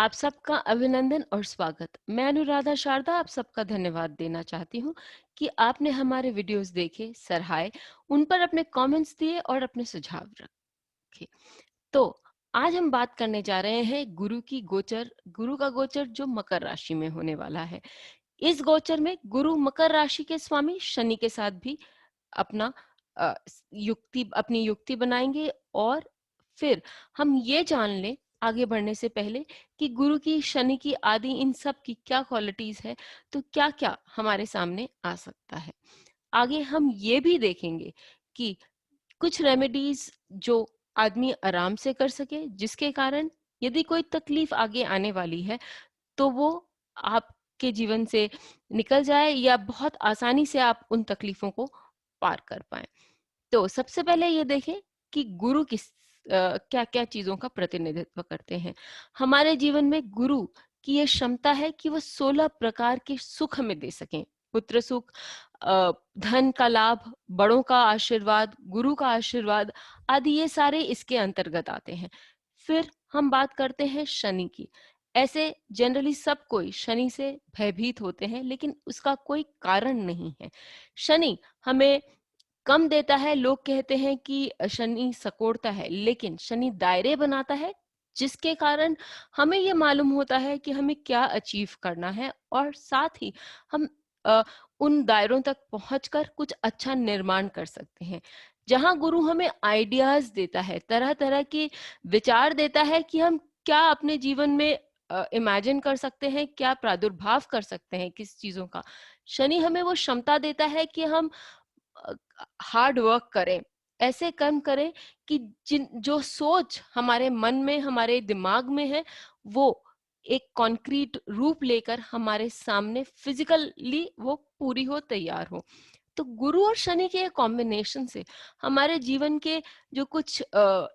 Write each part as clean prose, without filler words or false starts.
आप सबका अभिनंदन और स्वागत। मैं अनुराधा शारदा आप सबका धन्यवाद देना चाहती हूँ कि आपने हमारे वीडियोस देखे, सराहे, उन पर अपने कमेंट्स दिए और अपने सुझाव रखे। तो आज हम बात करने जा रहे हैं गुरु का गोचर जो मकर राशि में होने वाला है। इस गोचर में गुरु मकर राशि के स्वामी शनि के साथ भी अपना अपनी युक्ति बनाएंगे और फिर हम ये जान लें आगे बढ़ने से पहले कि गुरु की, शनि की आदि इन सब की क्या क्वालिटीज है, तो क्या क्या हमारे सामने आ सकता है। आगे हम ये भी देखेंगे कि कुछ रेमेडीज जो आदमी आराम से कर सके, जिसके कारण यदि कोई तकलीफ आगे आने वाली है तो वो आपके जीवन से निकल जाए या बहुत आसानी से आप उन तकलीफों को पार कर पाए। तो सबसे पहले ये देखें कि गुरु किस क्या क्या चीजों का प्रतिनिधित्व करते हैं। हमारे जीवन में गुरु की ये क्षमता है कि वो 16 प्रकार के सुख हमें दे सकें। पुत्र सुख, धन का लाभ, बड़ों का आशीर्वाद, गुरु का आशीर्वाद आदि ये सारे इसके अंतर्गत आते हैं। फिर हम बात करते हैं शनि की। ऐसे जनरली सब कोई शनि से भयभीत होते हैं, लेकिन उसका कोई कारण नहीं है। शनि हमें कम देता है। लोग कहते हैं कि शनि सकोड़ता है, लेकिन शनि दायरे बनाता है, जिसके कारण हमें ये मालूम होता है कि हमें क्या अचीव करना है और साथ ही हम उन दायरों तक पहुंचकर कुछ अच्छा निर्माण कर सकते हैं। जहां गुरु हमें आइडियाज देता है, तरह तरह के विचार देता है कि हम क्या अपने जीवन में इमेजिन कर सकते हैं, क्या प्रादुर्भाव कर सकते हैं किस चीजों का। शनि हमें वो क्षमता देता है कि हम हार्ड वर्क करें, ऐसे कर्म करें कि जिन जो सोच हमारे मन में, हमारे दिमाग में है, वो एक कॉन्क्रीट रूप लेकर हमारे सामने फिजिकली वो पूरी हो, तैयार हो। तो गुरु और शनि के कॉम्बिनेशन से हमारे जीवन के जो कुछ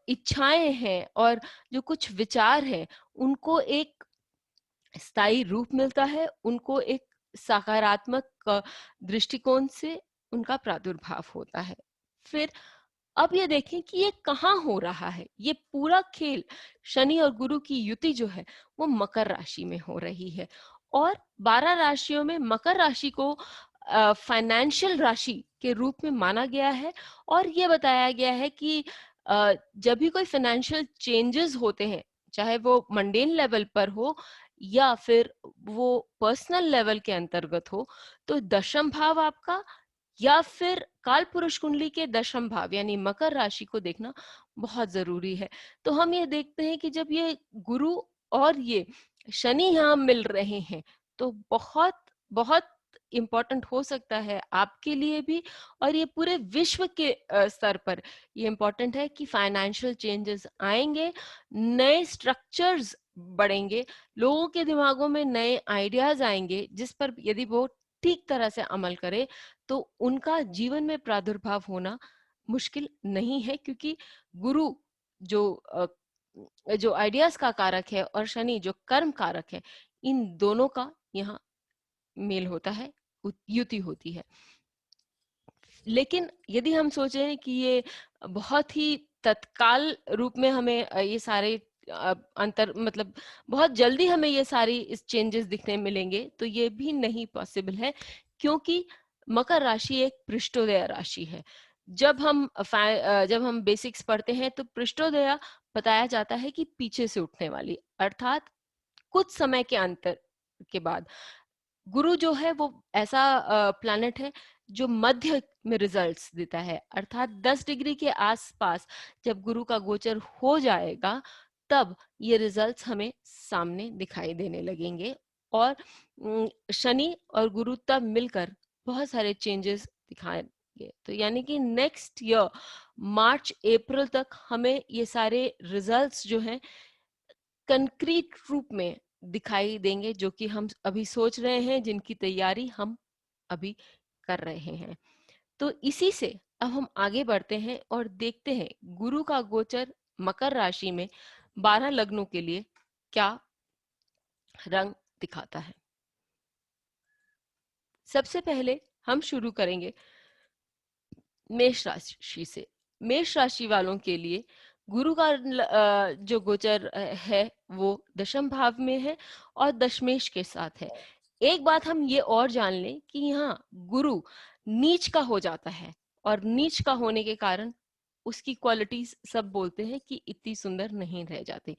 इच्छाएं हैं और जो कुछ विचार हैं, उनको एक स्थायी रूप मिलता है, उनको एक सकारात्मक दृष्टिकोण से उनका प्रादुर्भाव होता है। फिर अब ये देखें कि ये कहाँ हो रहा है। ये पूरा खेल शनि और गुरु की युति जो है वो मकर राशि में हो रही है और 12 राशियों में मकर राशि को फाइनेंशियल राशि के रूप में माना गया है और ये बताया गया है कि जब भी कोई फाइनेंशियल चेंजेस होते हैं, चाहे वो मंडेन लेवल पर हो या फिर वो पर्सनल लेवल के अंतर्गत हो, तो दशम भाव आपका या फिर काल पुरुष कुंडली के दशम भाव यानी मकर राशि को देखना बहुत जरूरी है। तो हम ये देखते हैं कि जब ये गुरु और ये शनि यहाँ मिल रहे हैं तो बहुत बहुत इम्पोर्टेंट हो सकता है आपके लिए भी और ये पूरे विश्व के स्तर पर ये इम्पोर्टेंट है कि फाइनेंशियल चेंजेस आएंगे, नए स्ट्रक्चर्स बढ़ेंगे, लोगों के दिमागों में नए आइडियाज आएंगे जिस पर यदि वो ठीक तरह से अमल करे तो उनका जीवन में प्रादुर्भाव होना मुश्किल नहीं है, क्योंकि गुरु जो जो आइडियाज का कारक है और शनि जो कर्म कारक है, इन दोनों का यहाँ मेल होता है, युति होती है। लेकिन यदि हम सोचें कि ये बहुत ही तत्काल रूप में हमें ये सारे अंतर मतलब बहुत जल्दी हमें ये सारी इस चेंजेस दिखने मिलेंगे, तो ये भी नहीं पॉसिबल है, क्योंकि मकर राशि एक पृष्ठोदय राशि है। जब हम बेसिक्स पढ़ते हैं तो पृष्ठोदय बताया जाता है कि पीछे से उठने वाली, अर्थात कुछ समय के अंतर के बाद। गुरु जो है वो ऐसा प्लैनेट है जो मध्य में रिजल्ट्स देता है, अर्थात 10 डिग्री के आसपास जब गुरु का गोचर हो जाएगा तब ये रिजल्ट्स हमें सामने दिखाई देने लगेंगे और शनि और गुरु तब मिलकर बहुत सारे चेंजेस दिखाएंगे। तो यानी कि नेक्स्ट ईयर मार्च अप्रैल तक हमें ये सारे रिजल्ट्स जो हैं कंक्रीट रूप में दिखाई देंगे, जो कि हम अभी सोच रहे हैं, जिनकी तैयारी हम अभी कर रहे हैं। तो इसी से अब हम आगे बढ़ते हैं और देखते हैं गुरु का गोचर मकर राशि में 12 लग्नों के लिए क्या रंग दिखाता है। सबसे पहले हम शुरू करेंगे मेष राशि से। मेष राशि वालों के लिए गुरु का जो गोचर है वो दशम भाव में है और दशमेश के साथ है। एक बात हम ये और जान लें कि यहाँ गुरु नीच का हो जाता है और नीच का होने के कारण उसकी क्वालिटीज सब बोलते हैं कि इतनी सुंदर नहीं रह जाती।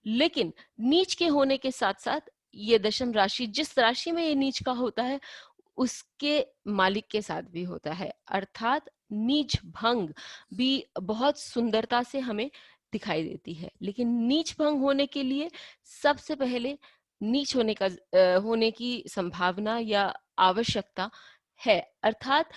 लेकिन नीच के होने के साथ साथ ये दशम राशि, जिस राशि में ये नीच का होता है, उसके मालिक के साथ भी होता है, अर्थात नीच भंग भी बहुत सुंदरता से हमें दिखाई देती है। लेकिन नीच भंग होने के लिए सबसे पहले नीच होने की संभावना या आवश्यकता है, अर्थात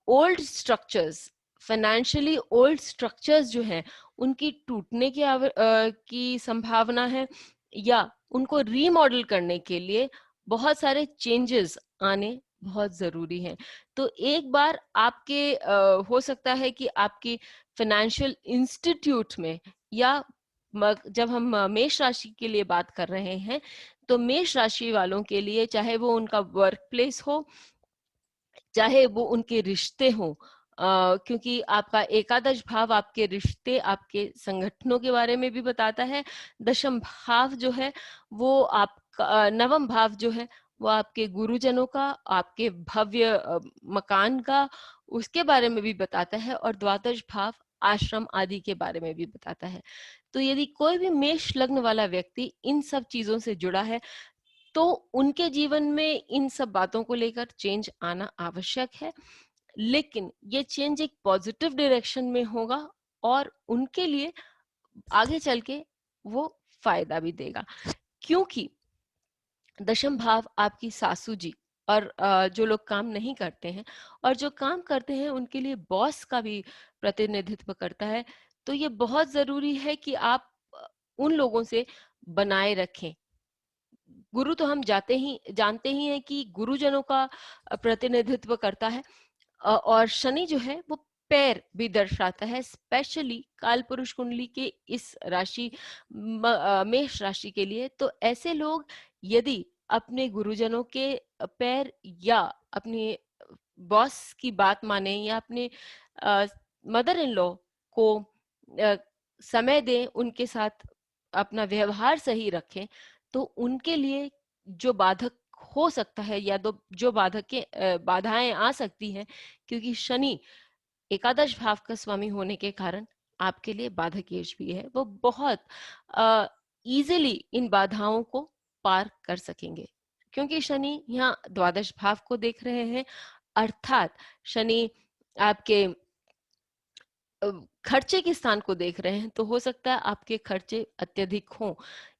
old structures, financially old structures जो हैं उनकी टूटने की संभावना है, या उनको रीमॉडल करने के लिए बहुत सारे चेंजेस आने बहुत जरूरी हैं। तो एक बार हो सकता है कि आपके फाइनेंशियल इंस्टीट्यूट में, या जब हम मेष राशि के लिए बात कर रहे हैं, तो मेष राशि वालों के लिए चाहे वो उनका वर्क प्लेस हो, चाहे वो उनके रिश्ते हों, क्योंकि आपका एकादश भाव आपके रिश्ते, आपके संगठनों के बारे में भी बताता है। दशम भाव जो है वो आपका, नवम भाव जो है वो आपके गुरुजनों का, आपके भव्य मकान का, उसके बारे में भी बताता है, और द्वादश भाव आश्रम आदि के बारे में भी बताता है। तो यदि कोई भी मेष लग्न वाला व्यक्ति इन सब चीजों से जुड़ा है, तो उनके जीवन में इन सब बातों को लेकर चेंज आना आवश्यक है। लेकिन ये चेंज एक पॉजिटिव डायरेक्शन में होगा और उनके लिए आगे चल के वो फायदा भी देगा, क्योंकि दशम भाव आपकी सासू जी, और जो लोग काम नहीं करते हैं और जो काम करते हैं उनके लिए बॉस का भी प्रतिनिधित्व करता है। तो ये बहुत जरूरी है कि आप उन लोगों से बनाए रखें। गुरु तो हम जानते ही हैं कि गुरुजनों का प्रतिनिधित्व करता है, और शनि जो है वो पैर भी दर्शाता है, स्पेशली काल पुरुष कुंडली के इस मेष राशि के लिए। तो ऐसे लोग यदि अपने गुरुजनों के पैर, या अपने बॉस की बात माने, या अपने मदर इन लॉ को अ, समय दें, उनके साथ अपना व्यवहार सही रखें, तो उनके लिए जो बाधक हो सकता है, या जो बाधाएं आ सकती हैं, क्योंकि शनि एकादश भाव का स्वामी होने के कारण आपके लिए बाधक येश भी है, वो बहुत इजीली इन बाधाओं को पार कर सकेंगे, क्योंकि शनि यहाँ द्वादश भाव को देख रहे हैं। अर्थात शनि आपके खर्चे के स्थान को देख रहे हैं, तो हो सकता है आपके खर्चे अत्यधिक हों।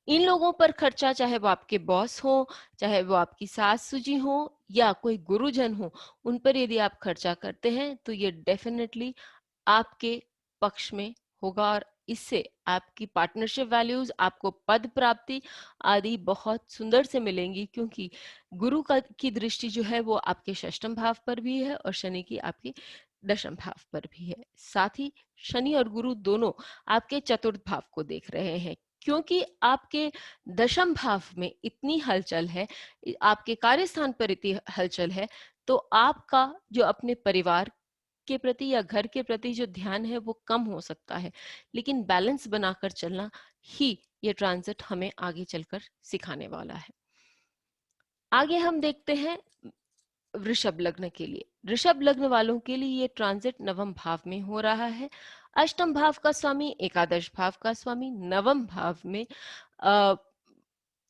इन लोगों पर खर्चा, चाहे वो आपके बॉस हो, चाहे वो आपकी सास सुजी हो, या कोई गुरुजन हो, उन पर यदि आप खर्चा करते हैं तो ये डेफिनेटली आपके पक्ष में होगा, और इससे आपकी पार्टनरशिप वैल्यूज, आपको पद प्राप्ति आदि बहुत सुंदर से मिलेंगी, क्योंकि गुरु की दृष्टि जो है वो आपके षष्ठम भाव पर भी है और शनि की आपकी दशम भाव पर भी है। साथ ही शनि और गुरु दोनों आपके चतुर्थ भाव को देख रहे हैं, क्योंकि आपके दशम भाव में इतनी हलचल है, आपके कार्यस्थान पर इतनी हलचल है, तो आपका जो अपने परिवार के प्रति या घर के प्रति जो ध्यान है वो कम हो सकता है। लेकिन बैलेंस बनाकर चलना ही ये ट्रांजिट हमें आगे चलकर सिखाने वाला है। आगे हम देखते हैं वृषभ लग्न के लिए। वृषभ लग्न वालों के लिए ये ट्रांजिट नवम भाव में हो रहा है। अष्टम भाव का स्वामी, एकादश भाव का स्वामी नवम भाव में अ,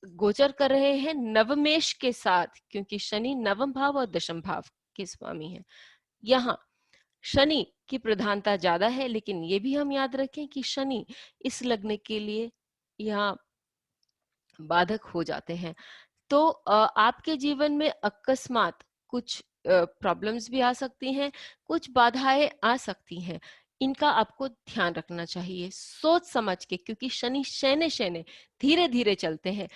गोचर कर रहे हैं नवमेश के साथ, क्योंकि शनि नवम भाव और दशम भाव के स्वामी हैं। यहाँ शनि की प्रधानता ज्यादा है, लेकिन ये भी हम याद रखें कि शनि इस लग्न के लिए यहाँ बाधक हो जाते हैं। तो आपके जीवन में अकस्मात कुछ प्रॉब्लम्स भी आ सकती हैं, कुछ बाधाएं आ सकती हैं। इनका आपको ध्यान रखना चाहिए सोच समझ के, क्योंकि शनि शैने शैने धीरे धीरे चलते हैं।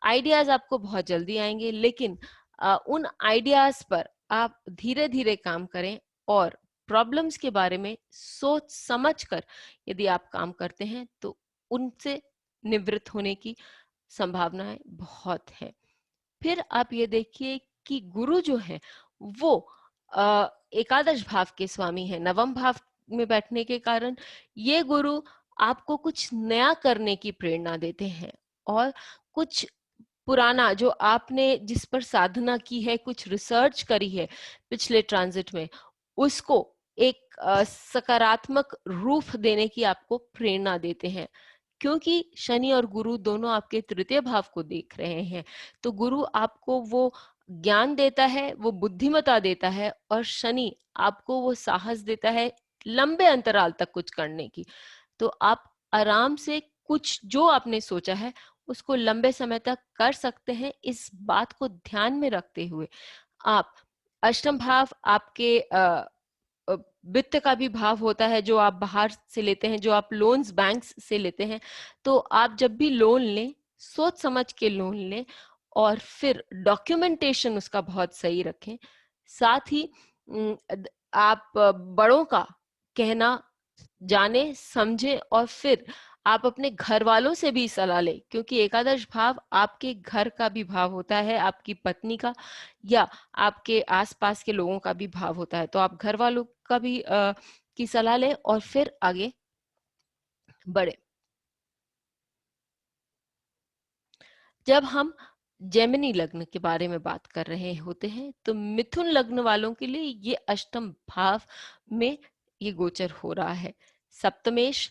आइडियाज आपको बहुत जल्दी आएंगे, लेकिन उन आइडियाज पर आप धीरे धीरे काम करें, और प्रॉब्लम्स के बारे में सोच समझ कर यदि आप काम करते हैं तो उनसे निवृत्त होने की संभावनाएं बहुत है। फिर आप ये देखिए कि गुरु जो है वो एकादश भाव के स्वामी है, नवम भाव में बैठने के कारण ये गुरु आपको कुछ नया करने की प्रेरणा देते हैं। और कुछ पुराना जो आपने जिस पर साधना की है, कुछ रिसर्च करी है पिछले ट्रांजिट में, उसको एक सकारात्मक रूप देने की आपको प्रेरणा देते हैं। क्योंकि शनि और गुरु दोनों आपके तृतीय भाव को देख रहे हैं, तो गुरु आपको वो ज्ञान देता है, वो बुद्धिमता देता है, और शनि आपको वो साहस देता है लंबे अंतराल तक कुछ करने की। तो आप आराम से कुछ जो आपने सोचा है उसको लंबे समय तक कर सकते हैं। इस बात को ध्यान में रखते हुए आप, अष्टम भाव आपके वित्त का भी भाव होता है, जो आप बाहर से लेते हैं, जो आप लोन्स बैंक्स से लेते हैं। तो आप जब भी लोन लें, सोच समझ के लोन लें, और फिर डॉक्यूमेंटेशन उसका बहुत सही रखें। साथ ही आप बड़ों का कहना जाने समझे, और फिर आप अपने घर वालों से भी सलाह लें, क्योंकि एकादश भाव आपके घर का भी भाव होता है, आपकी पत्नी का या आपके आसपास के लोगों का भी भाव होता है। तो आप घर वालों का भी की सलाह लें और फिर आगे बढ़े। जब हम जेमिनी लग्न के बारे में बात कर रहे होते हैं, तो मिथुन लग्न वालों के लिए ये अष्टम भाव में ये गोचर हो रहा है। सप्तमेश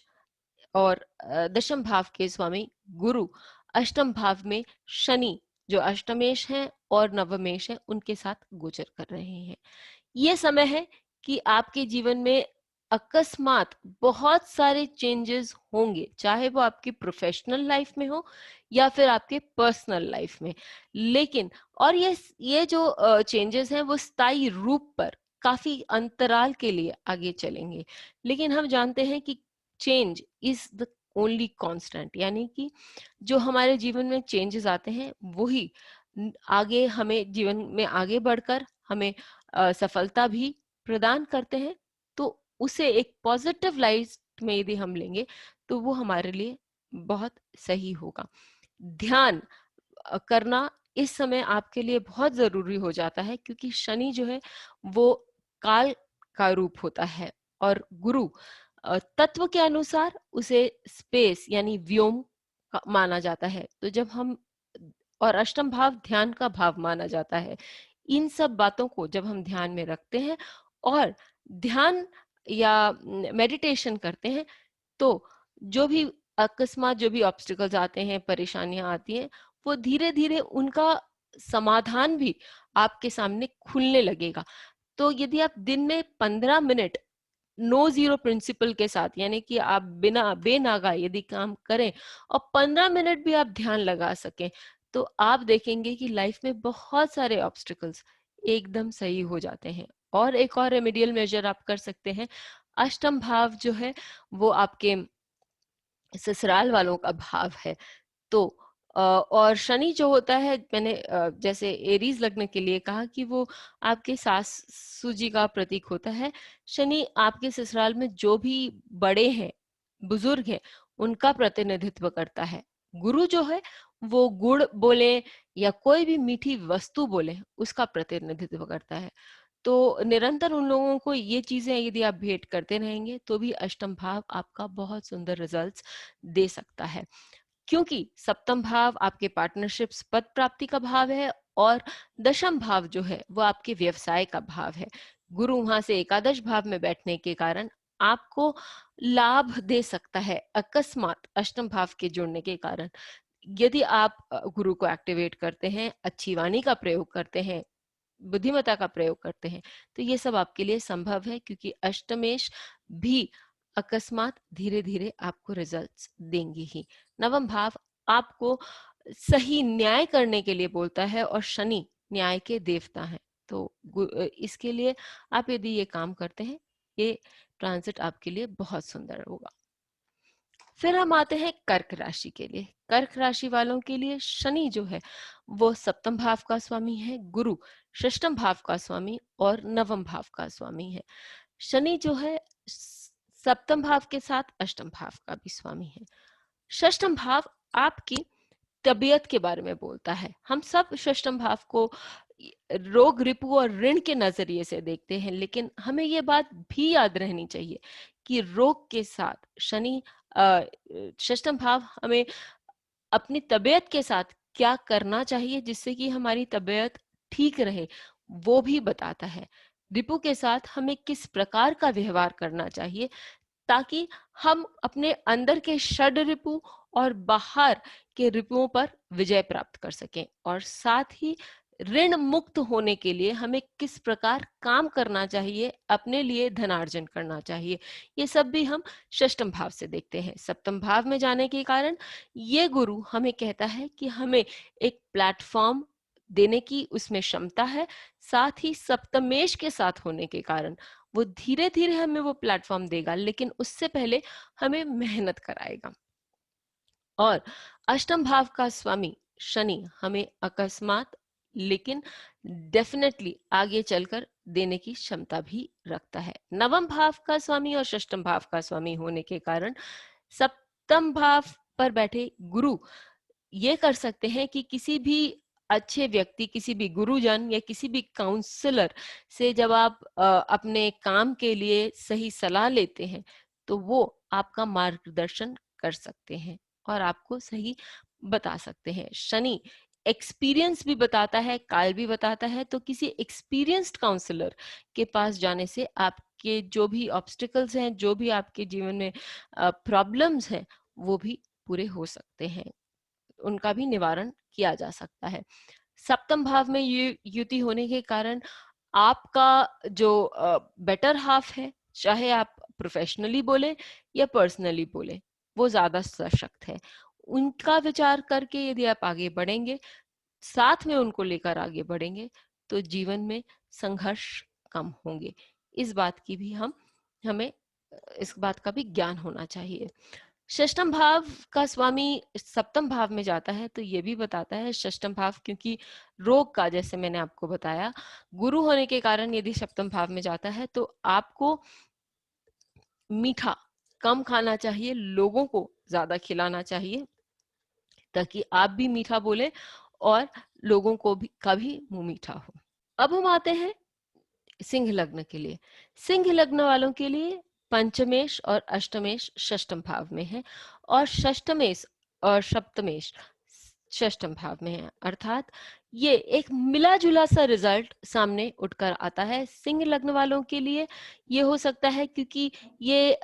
और दशम भाव के स्वामी गुरु अष्टम भाव में शनि, जो अष्टमेश हैं और नवमेश हैं, उनके साथ गोचर कर रहे हैं। ये समय है कि आपके जीवन में अकस्मात बहुत सारे चेंजेस होंगे, चाहे वो आपकी प्रोफेशनल लाइफ में हो या फिर आपके पर्सनल लाइफ में। लेकिन और ये जो चेंजेस हैं वो स्थायी रूप पर काफी अंतराल के लिए आगे चलेंगे। लेकिन हम जानते हैं कि change is the only constant, यानी कि जो हमारे जीवन में चेंजेस आते हैं वही आगे हमें जीवन में आगे बढ़कर हमें सफलता भी प्रदान करते हैं। तो उसे एक पॉजिटिव लाइट में यदि हम लेंगे तो वो हमारे लिए बहुत सही होगा। ध्यान करना इस समय आपके लिए बहुत जरूरी हो जाता है, क्योंकि शनि जो है वो काल का रूप होता है, और गुरु तत्व के अनुसार उसे स्पेस यानी व्योम माना जाता है। तो जब हम, और अष्टम भाव ध्यान का भाव माना जाता है, इन सब बातों को जब हम ध्यान में रखते हैं और ध्यान या मेडिटेशन करते हैं, तो जो भी अकस्मात जो भी ऑब्स्टिकल्स आते हैं, परेशानियां आती हैं, वो धीरे धीरे उनका समाधान भी आपके सामने खुलने लगेगा। तो यदि आप दिन में 15 मिनट नो जीरो प्रिंसिपल के साथ, यानी कि आप बिना बेनागा यदि काम करें और 15 मिनट भी आप ध्यान लगा सकें, तो आप देखेंगे कि लाइफ में बहुत सारे ऑब्स्टिकल्स एकदम सही हो जाते हैं। और एक और रेमेडियल मेजर आप कर सकते हैं। अष्टम भाव जो है वो आपके ससुराल वालों का भाव है। तो और शनि जो होता है, मैंने जैसे एरीज लग्न के लिए कहा कि वो आपके सासू जी का प्रतीक होता है। शनि आपके ससुराल में जो भी बड़े हैं, बुजुर्ग हैं, उनका प्रतिनिधित्व करता है। गुरु जो है वो गुड़ बोले या कोई भी मीठी वस्तु बोले, उसका प्रतिनिधित्व करता है। तो निरंतर उन लोगों को ये चीजें यदि आप भेंट करते रहेंगे तो भी अष्टम भाव आपका बहुत सुंदर रिजल्ट्स दे सकता है। क्योंकि सप्तम भाव आपके पार्टनरशिप्स पद प्राप्ति का भाव है, और दशम भाव जो है वो आपके व्यवसाय का भाव है। गुरु वहां से एकादश भाव में बैठने के कारण आपको लाभ दे सकता है अकस्मात अष्टम भाव के जुड़ने के कारण। यदि आप गुरु को एक्टिवेट करते हैं, अच्छी वाणी का प्रयोग करते हैं, बुद्धिमत्ता का प्रयोग करते हैं, तो ये सब आपके लिए संभव है, क्योंकि अष्टमेश भी अकस्मात धीरे धीरे आपको रिजल्ट्स देंगे ही। नवम भाव आपको सही न्याय करने के लिए बोलता है, और शनि न्याय के देवता हैं। तो इसके लिए आप यदि ये काम करते हैं, ये ट्रांजिट आपके लिए बहुत सुंदर होगा। फिर हम आते हैं कर्क राशि के लिए। कर्क राशि वालों के लिए शनि जो है वो सप्तम भाव का स्वामी है, गुरु षष्टम भाव का स्वामी और नवम भाव का स्वामी है। शनि जो है सप्तम भाव के साथ अष्टम भाव का भी स्वामी है। षष्टम भाव आपकी तबीयत के बारे में बोलता है। हम सब षष्टम भाव को रोग रिपु और ऋण के नजरिए से देखते हैं, लेकिन हमें ये बात भी याद रहनी चाहिए कि रोग के साथ शनि षष्टम भाव हमें अपनी तबीयत के साथ क्या करना चाहिए जिससे कि हमारी तबीयत ठीक रहे, वो भी बताता है। रिपु के साथ हमें किस प्रकार का व्यवहार करना चाहिए ताकि हम अपने अंदर के षड रिपु और बाहर के रिपुओं पर विजय प्राप्त कर सकें, और साथ ही ऋण मुक्त होने के लिए हमें किस प्रकार काम करना चाहिए, अपने लिए धनार्जन करना चाहिए, ये सब भी हम षष्टम भाव से देखते हैं। सप्तम भाव में जाने के कारण ये गुरु हमें कहता है कि हमें एक प्लेटफॉर्म देने की उसमें क्षमता है, साथ ही सप्तमेश के साथ होने के कारण वो धीरे धीरे हमें वो प्लेटफॉर्म देगा, लेकिन उससे पहले हमें मेहनत कराएगा। और अष्टम भाव का स्वामी शनि हमें अकस्मात लेकिन डेफिनेटली आगे चलकर देने की क्षमता भी रखता है। नवम भाव का स्वामी और षष्टम भाव का स्वामी होने के कारण सप्तम भाव पर बैठे गुरु ये कर सकते हैं कि किसी भी अच्छे व्यक्ति, किसी भी गुरुजन या किसी भी काउंसलर से जब आप अपने काम के लिए सही सलाह लेते हैं तो वो आपका मार्गदर्शन कर सकते हैं और आपको सही बता सकते हैं। शनि एक्सपीरियंस भी बताता है, काल भी बताता है, तो किसी एक्सपीरियंस्ड काउंसलर के पास जाने से आपके जो भी ऑब्स्टिकल्स हैं, जो भी आपके जीवन में प्रॉब्लम्स हैं, वो भी पूरे हो सकते हैं, उनका भी निवारण किया जा सकता है। सप्तम भाव में युति होने के कारण आपका जो बेटर हाफ है, चाहे आप प्रोफेशनली बोले या पर्सनली बोले, वो ज्यादा सशक्त है। उनका विचार करके यदि आप आगे बढ़ेंगे, साथ में उनको लेकर आगे बढ़ेंगे, तो जीवन में संघर्ष कम होंगे। इस बात की भी हमें इस बात का भी ज्ञान होना चाहिए। षष्टम भाव का स्वामी सप्तम भाव में जाता है तो ये भी बताता है, षष्टम भाव क्योंकि रोग का, जैसे मैंने आपको बताया, गुरु होने के कारण यदि सप्तम भाव में जाता है तो आपको मीठा कम खाना चाहिए, लोगों को ज्यादा खिलाना चाहिए ताकि आप भी मीठा बोले और लोगों को भी का भी मुंह मीठा हो। अब हम आते हैं सिंह लग्न के लिए। सिंह लग्न वालों के लिए पंचमेश और अष्टमेश षष्टम भाव में है और षष्टमेश और सप्तमेश षष्टम भाव में है, अर्थात ये एक मिला जुला सा रिजल्ट सामने उठकर आता है। सिंह लग्न वालों के लिए ये हो सकता है क्योंकि ये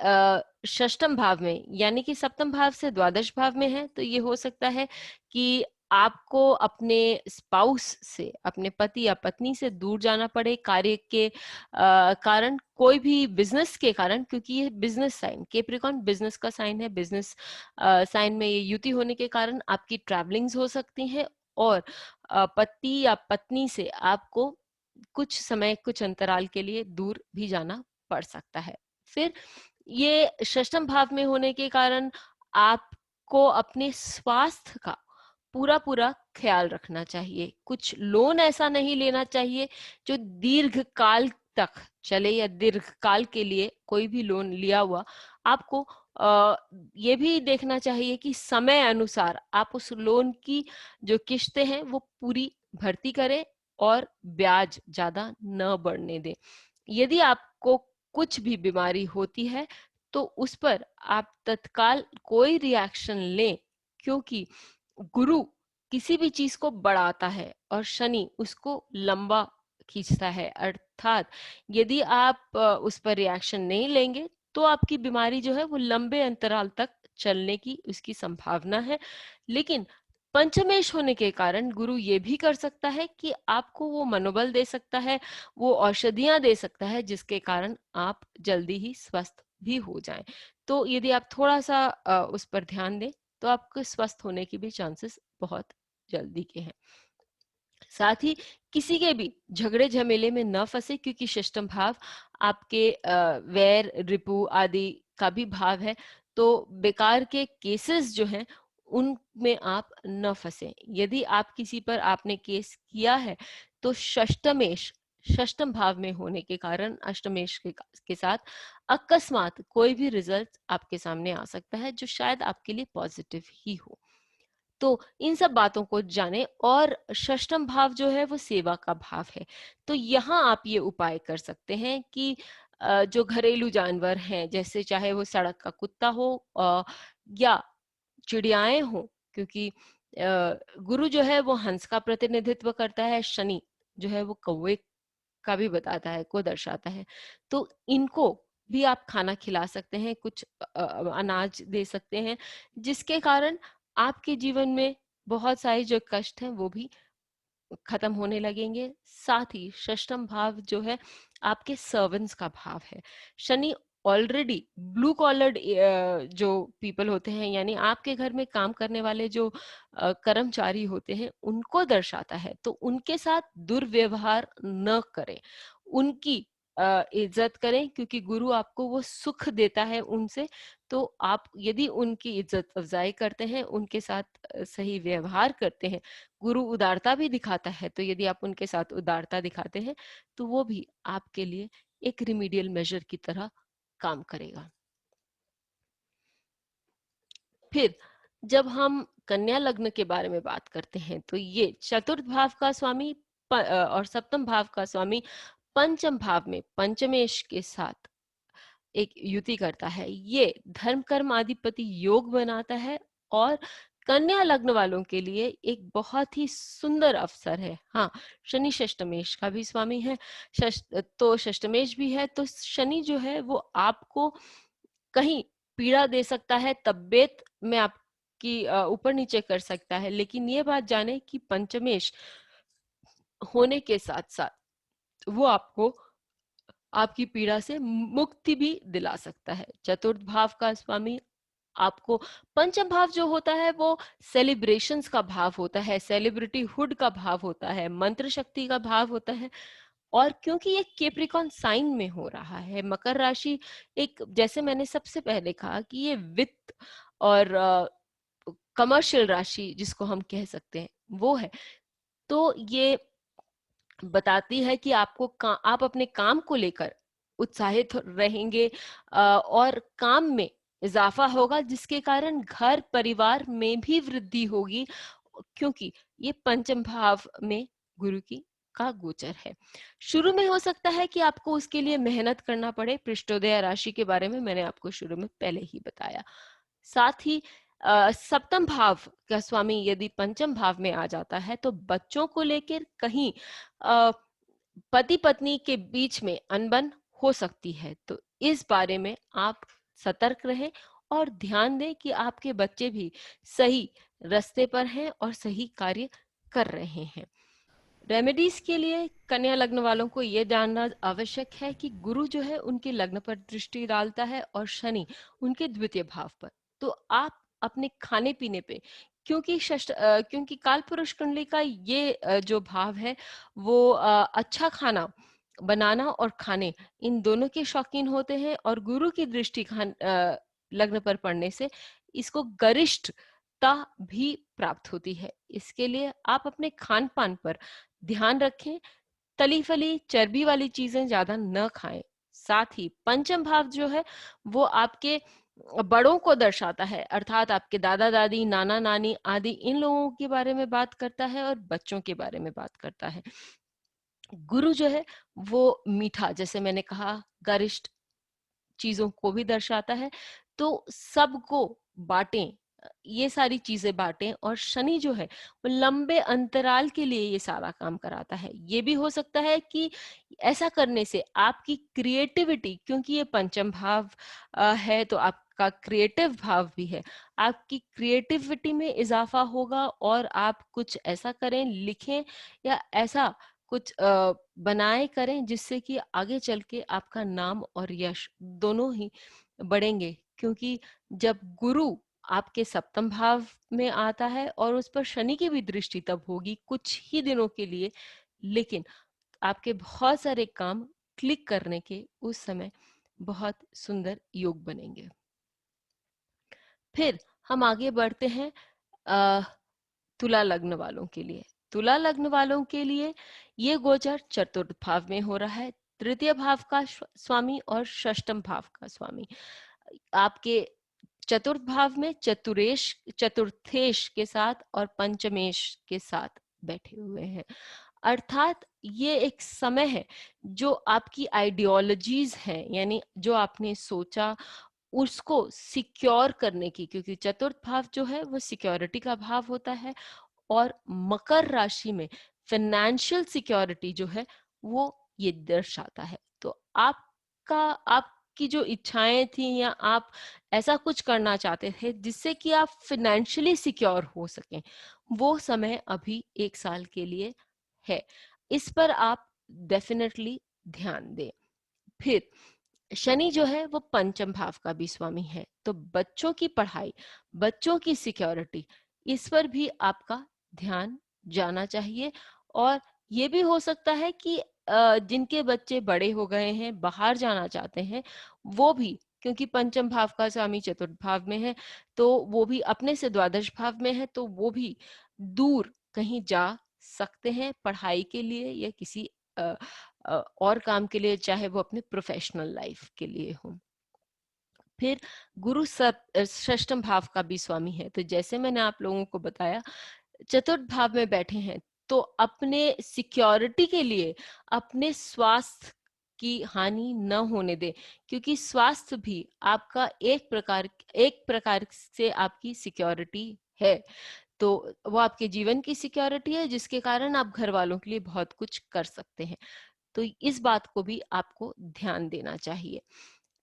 षष्टम भाव में यानी कि सप्तम भाव से द्वादश भाव में है, तो ये हो सकता है कि आपको अपने स्पाउस से, अपने पति या पत्नी से दूर जाना पड़े कार्य के कारण, कोई भी बिजनेस के कारण, क्योंकि ये बिजनेस साइन, केप्रिकॉन बिजनेस का साइन है। बिजनेस साइन में ये युति होने के कारण आपकी ट्रैवलिंग्स हो सकती हैं और पति या पत्नी से आपको कुछ समय, कुछ अंतराल के लिए दूर भी जाना पड़ सकता है। फिर ये षष्टम भाव में होने के कारण आपको अपने स्वास्थ्य का पूरा पूरा ख्याल रखना चाहिए। कुछ लोन ऐसा नहीं लेना चाहिए जो दीर्घ काल तक चले, या दीर्घ काल के लिए कोई भी लोन लिया हुआ आपको ये भी देखना चाहिए कि समय अनुसार आप उस लोन की जो किस्तें हैं वो पूरी भर्ती करें और ब्याज ज्यादा न बढ़ने दें। यदि आपको कुछ भी बीमारी होती है तो उस पर आप तत्काल कोई रिएक्शन लें, क्योंकि गुरु किसी भी चीज को बढ़ाता है और शनि उसको लंबा खींचता है। अर्थात यदि आप उस पर रिएक्शन नहीं लेंगे तो आपकी बीमारी जो है वो लंबे अंतराल तक चलने की उसकी संभावना है। लेकिन पंचमेश होने के कारण गुरु ये भी कर सकता है कि आपको वो मनोबल दे सकता है, वो औषधियां दे सकता है जिसके कारण आप जल्दी ही स्वस्थ भी हो जाएं। तो यदि आप थोड़ा सा उस पर ध्यान दें तो आपके स्वस्थ होने की भी चांसेस बहुत जल्दी के हैं। साथ ही किसी के भी झगड़े झमेले में न फंसे, क्योंकि षष्टम भाव आपके वैर रिपु आदि का भी भाव है, तो बेकार के केसेस जो हैं उनमें आप न फंसे। यदि आप किसी पर आपने केस किया है तो षष्टमेश षष्टम भाव में होने के कारण अष्टमेश के साथ अकस्मात कोई भी रिजल्ट आपके सामने आ सकता है जो शायद आपके लिए पॉजिटिव ही हो। तो इन सब बातों को जाने। और षष्टम भाव जो है वो सेवा का भाव है, तो यहाँ आप ये उपाय कर सकते हैं कि जो घरेलू जानवर हैं, जैसे चाहे वो सड़क का कुत्ता हो या चिड़ियाएं हो, क्योंकि गुरु जो है वो हंस का प्रतिनिधित्व करता है, शनि जो है वो कौवे का भी बताता है, को दर्शाता है। तो इनको भी आप खाना खिला सकते हैं, कुछ अनाज दे सकते हैं, जिसके कारण आपके जीवन में बहुत सारे जो कष्ट हैं वो भी खत्म होने लगेंगे। साथ ही षष्ठम भाव जो है आपके सर्वेंट्स का भाव है। शनि ऑलरेडी ब्लू कॉलर्ड जो पीपल होते हैं, यानी आपके घर में काम करने वाले जो कर्मचारी होते हैं, उनको दर्शाता है। तो उनके साथ दुर्व्यवहार न करें, उनकी इज्जत करें, क्योंकि गुरु आपको वो सुख देता है उनसे। तो आप यदि उनकी इज्जत अफजाई करते हैं, उनके साथ सही व्यवहार करते हैं, गुरु उदारता भी दिखाता है, तो यदि आप उनके साथ उदारता दिखाते हैं तो वो भी आपके लिए एक रिमीडियल मेजर की तरह काम करेगा। फिर जब हम कन्या लग्न के बारे में बात करते हैं, तो ये चतुर्थ भाव का स्वामी और सप्तम भाव का स्वामी पंचम भाव में पंचमेश के साथ एक युति करता है। ये धर्म कर्म आधिपति योग बनाता है और कन्या लग्न वालों के लिए एक बहुत ही सुंदर अवसर है। हाँ, शनि षष्टमेश का भी स्वामी है, तो षष्टमेश भी है। तो शनि जो है वो आपको कहीं पीड़ा दे सकता है, तबियत में आपकी ऊपर नीचे कर सकता है, लेकिन ये बात जाने कि पंचमेश होने के साथ साथ वो आपको आपकी पीड़ा से मुक्ति भी दिला सकता है। चतुर्थ भाव का स्वामी आपको, पंचम भाव जो होता है वो सेलिब्रेशंस का भाव होता है, सेलिब्रिटी हुड का भाव होता है, मंत्र शक्ति का भाव होता है। और क्योंकि ये केप्रिकॉन साइन में हो रहा है, मकर राशि एक, जैसे मैंने सबसे पहले कहा कि ये वित्त और कमर्शियल राशि जिसको हम कह सकते हैं वो है। तो ये बताती है कि आप अपने काम को लेकर उत्साहित रहेंगे और काम में इजाफा होगा, जिसके कारण घर परिवार में भी वृद्धि होगी, क्योंकि ये पंचम भाव में गुरु की का गोचर है। शुरू में हो सकता है कि आपको उसके लिए मेहनत करना पड़े। पृष्ठोदय राशि के बारे में मैंने आपको शुरू में पहले ही बताया। साथ ही सप्तम भाव का स्वामी यदि पंचम भाव में आ जाता है तो बच्चों को लेकर कहीं पति पत्नी के बीच में अनबन हो सकती है। तो इस बारे में आप सतर्क रहें और ध्यान दें कि आपके बच्चे भी सही रास्ते पर हैं और सही कार्य कर रहे हैं। रेमेडीज के लिए कन्या लग्न वालों को यह जानना आवश्यक है कि गुरु जो है उनके लग्न पर दृष्टि डालता है और शनि उनके द्वितीय भाव पर। तो आप अपने खाने पीने पे, क्योंकि काल पुरुष कुंडली का ये जो भाव है वो अच्छा खाना बनाना और खाने, इन दोनों के शौकीन होते हैं। और गुरु की दृष्टि लग्न पर पड़ने से इसको गरिष्ठता भी प्राप्त होती है। इसके लिए आप अपने खान पान पर ध्यान रखें, तली फली चर्बी वाली चीजें ज्यादा न खाएं। साथ ही पंचम भाव जो है वो आपके बड़ों को दर्शाता है, अर्थात आपके दादा दादी, नाना नानी आदि इन लोगों के बारे में बात करता है और बच्चों के बारे में बात करता है। गुरु जो है वो मीठा, जैसे मैंने कहा, गरिष्ठ चीजों को भी दर्शाता है। तो सबको बांटें, ये सारी चीजें बांटें। और शनि जो है वो लंबे अंतराल के लिए ये सारा काम कराता है। ये भी हो सकता है कि ऐसा करने से आपकी क्रिएटिविटी, क्योंकि ये पंचम भाव है तो आपका क्रिएटिव भाव भी है, आपकी क्रिएटिविटी में इजाफा होगा और आप कुछ ऐसा करें, लिखें या ऐसा कुछ बनाए करें जिससे कि आगे चल के आपका नाम और यश दोनों ही बढ़ेंगे। क्योंकि जब गुरु आपके सप्तम भाव में आता है और उस पर शनि की भी दृष्टि तब होगी कुछ ही दिनों के लिए, लेकिन आपके बहुत सारे काम क्लिक करने के उस समय बहुत सुंदर योग बनेंगे। फिर हम आगे बढ़ते हैं तुला लग्न वालों के लिए। तुला लग्न वालों के लिए ये गोचर चतुर्थ भाव में हो रहा है, तृतीय भाव का स्वामी और षष्टम भाव का स्वामी आपके चतुर्थ भाव में चतुर्थेश के साथ और पंचमेश के साथ बैठे हुए हैं। अर्थात ये एक समय है जो आपकी आइडियोलॉजीज हैं, यानी जो आपने सोचा उसको सिक्योर करने की, क्योंकि चतुर्थ भाव जो है वो सिक्योरिटी का भाव होता है, और मकर राशि में फाइनेंशियल सिक्योरिटी जो है वो ये दर्शाता है। तो आपकी जो इच्छाएं थी, या आप ऐसा कुछ करना चाहते थे जिससे कि आप फाइनेंशियली सिक्योर हो सकें, वो समय अभी 1 साल के लिए है। इस पर आप डेफिनेटली ध्यान दें। फिर शनि जो है वो पंचम भाव का भी स्वामी है, तो बच्चों की पढ़ाई, बच्चों की सिक्योरिटी, इस पर भी आपका ध्यान जाना चाहिए। और ये भी हो सकता है कि जिनके बच्चे बड़े हो गए हैं, बाहर जाना चाहते हैं, वो भी, क्योंकि पंचम भाव का स्वामी चतुर्थ भाव में है, तो वो भी अपने से द्वादश भाव में है, तो वो भी दूर कहीं जा सकते हैं पढ़ाई के लिए या किसी और काम के लिए, चाहे वो अपने प्रोफेशनल लाइफ के लिए हो। फिर गुरु षष्टम भाव का भी स्वामी है, तो जैसे मैंने आप लोगों को बताया, चतुर्थ भाव में बैठे हैं, तो अपने सिक्योरिटी के लिए अपने स्वास्थ्य की हानि न होने दे, क्योंकि स्वास्थ्य भी आपका एक प्रकार से आपकी सिक्योरिटी है। तो वो आपके जीवन की सिक्योरिटी है, जिसके कारण आप घर वालों के लिए बहुत कुछ कर सकते हैं। तो इस बात को भी आपको ध्यान देना चाहिए।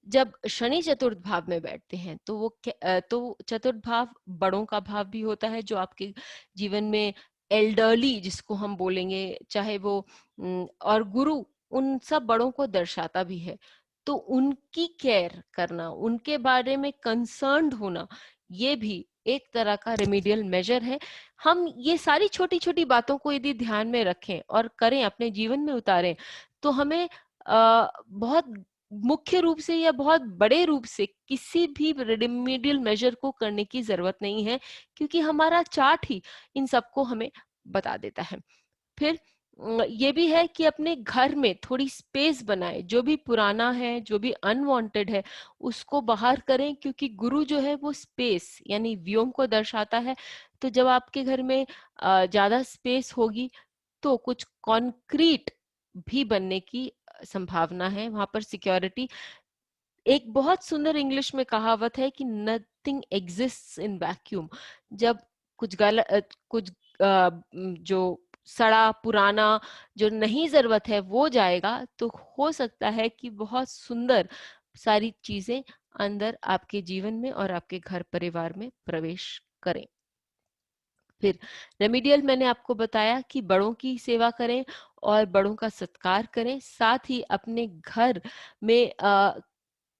जब शनि चतुर्थ भाव में बैठते हैं, तो तो चतुर्थ भाव बड़ों का भाव भी होता है, जो आपके जीवन में एल्डरली जिसको हम बोलेंगे, चाहे वो और गुरु उन सब बड़ों को दर्शाता भी है। तो उनकी केयर करना, उनके बारे में कंसर्न्ड होना, ये भी एक तरह का रेमेडियल मेजर है। हम ये सारी छोटी छोटी बातों को यदि ध्यान में रखें और करें, अपने जीवन में उतारें, तो हमें बहुत मुख्य रूप से या बहुत बड़े रूप से किसी भी रेमेडियल मेजर को करने की जरूरत नहीं है, क्योंकि हमारा चार्ट ही इन सबको हमें बता देता है। फिर ये भी है कि अपने घर में थोड़ी स्पेस बनाए, जो भी पुराना है, जो भी अनवांटेड है, उसको बाहर करें, क्योंकि गुरु जो है वो स्पेस यानी व्योम को दर्शाता है। तो जब आपके घर में ज्यादा स्पेस होगी, तो कुछ कॉन्क्रीट भी बनने की संभावना है, वहां पर सिक्योरिटी। एक बहुत सुंदर इंग्लिश में कहावत है कि नथिंग एग्जिस्ट्स इन वैक्यूम। जब कुछ जो सड़ा पुराना, जो नहीं जरूरत है, वो जाएगा, तो हो सकता है कि बहुत सुंदर सारी चीजें अंदर आपके जीवन में और आपके घर परिवार में प्रवेश करें। फिर रेमेडियल मैंने आपको बताया कि बड़ों की सेवा करें और बड़ों का सत्कार करें, साथ ही अपने घर में